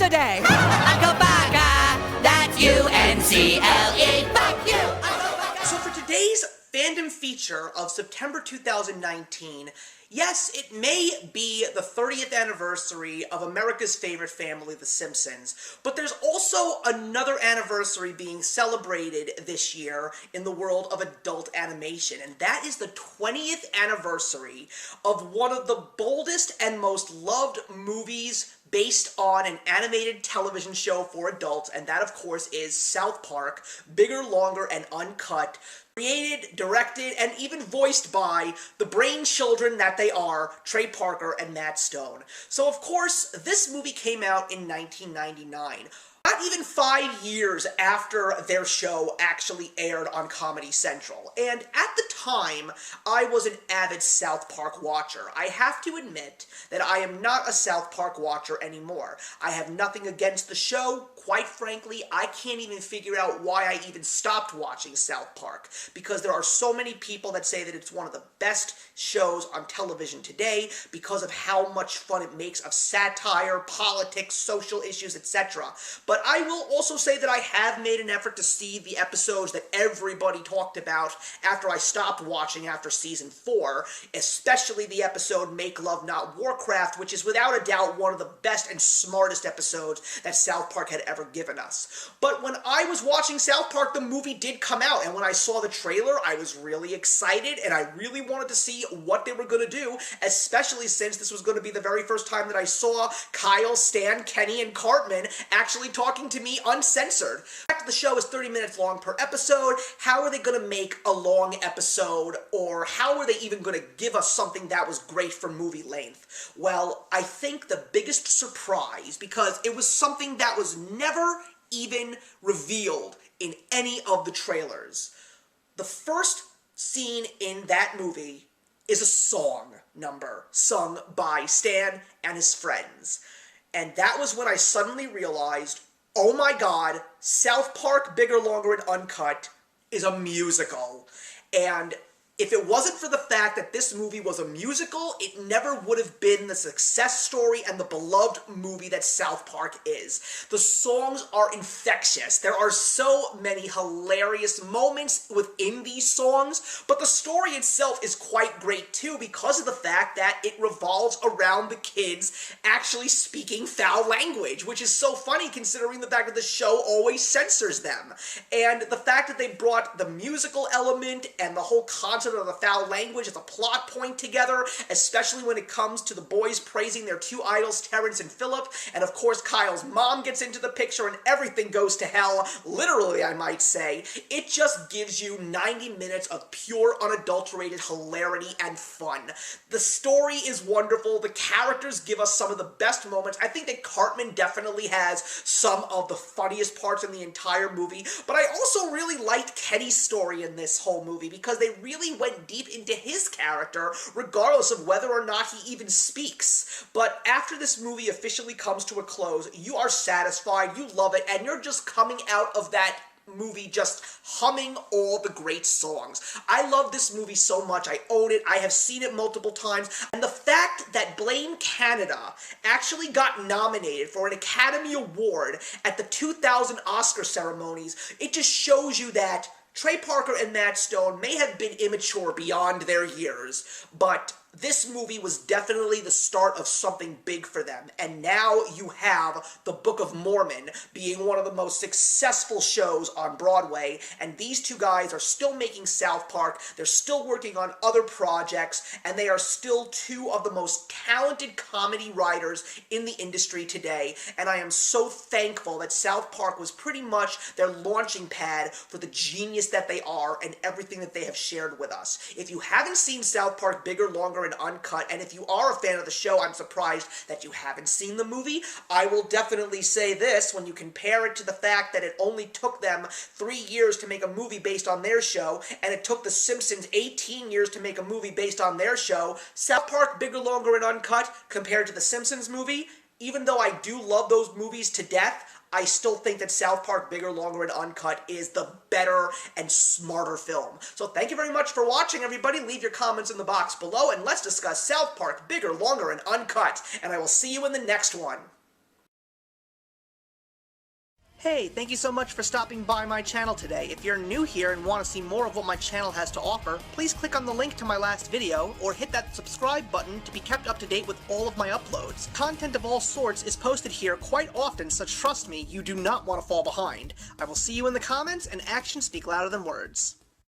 a day. Uncle Baka, that's U-N-C-L-E. Fuck you, Uncle Baka. So for today's fandom feature of September 2019, yes, it may be the 30th anniversary of America's favorite family, The Simpsons, but there's also another anniversary being celebrated this year in the world of adult animation, and that is the 20th anniversary of one of the boldest and most loved movies based on an animated television show for adults, and that, of course, is South Park, Bigger, Longer, and Uncut, created, directed, and even voiced by the brain children that they are, Trey Parker and Matt Stone. So, of course, this movie came out in 1999. Not even 5 years after their show actually aired on Comedy Central. And at the time, I was an avid South Park watcher. I have to admit that I am not a South Park watcher anymore. I have nothing against the show. Quite frankly, I can't even figure out why I even stopped watching South Park, because there are so many people that say that it's one of the best shows on television today because of how much fun it makes of satire, politics, social issues, etc. But I will also say that I have made an effort to see the episodes that everybody talked about after I stopped watching after season 4, especially the episode Make Love Not Warcraft, which is without a doubt one of the best and smartest episodes that South Park had ever given us. But when I was watching South Park, the movie did come out, and when I saw the trailer, I was really excited, and I really wanted to see what they were going to do, especially since this was going to be the very first time that I saw Kyle, Stan, Kenny, and Cartman actually talking to me uncensored. In fact, the show is 30 minutes long per episode. How are they going to make a long episode, or how are they even going to give us something that was great for movie length? Well, I think the biggest surprise, because it was something that was never even revealed in any of the trailers. The first scene in that movie is a song number sung by Stan and his friends. And that was when I suddenly realized, oh my god, South Park, Bigger, Longer, and Uncut is a musical. And if it wasn't for the fact that this movie was a musical, it never would have been the success story and the beloved movie that South Park is. The songs are infectious. There are so many hilarious moments within these songs, but the story itself is quite great too because of the fact that it revolves around the kids actually speaking foul language, which is so funny considering the fact that the show always censors them. And the fact that they brought the musical element and the whole concept of the foul language as a plot point together, especially when it comes to the boys praising their two idols, Terrence and Phillip, and of course Kyle's mom gets into the picture and everything goes to hell, literally I might say. It just gives you 90 minutes of pure unadulterated hilarity and fun. The story is wonderful, the characters give us some of the best moments. I think that Cartman definitely has some of the funniest parts in the entire movie, but I also really liked Kenny's story in this whole movie because they really went deep into his character, regardless of whether or not he even speaks. But after this movie officially comes to a close, you are satisfied, you love it, and you're just coming out of that movie just humming all the great songs. I love this movie so much. I own it. I have seen it multiple times. And the fact that Blame Canada actually got nominated for an Academy Award at the 2000 Oscar ceremonies, it just shows you that Trey Parker and Matt Stone may have been immature beyond their years, but this movie was definitely the start of something big for them, and now you have The Book of Mormon being one of the most successful shows on Broadway, and these two guys are still making South Park, they're still working on other projects, and they are still two of the most talented comedy writers in the industry today, and I am so thankful that South Park was pretty much their launching pad for the genius that they are and everything that they have shared with us. If you haven't seen South Park Bigger, Longer, and Uncut, and if you are a fan of the show, I'm surprised that you haven't seen the movie. I will definitely say this, when you compare it to the fact that it only took them 3 years to make a movie based on their show, and it took The Simpsons 18 years to make a movie based on their show, South Park Bigger, Longer, and Uncut, compared to The Simpsons movie, even though I do love those movies to death, I still think that South Park Bigger, Longer, and Uncut is the better and smarter film. So thank you very much for watching, everybody. Leave your comments in the box below, and let's discuss South Park Bigger, Longer, and Uncut. And I will see you in the next one. Hey, thank you so much for stopping by my channel today. If you're new here and want to see more of what my channel has to offer, please click on the link to my last video, or hit that subscribe button to be kept up to date with all of my uploads. Content of all sorts is posted here quite often, so trust me, you do not want to fall behind. I will see you in the comments, and actions speak louder than words.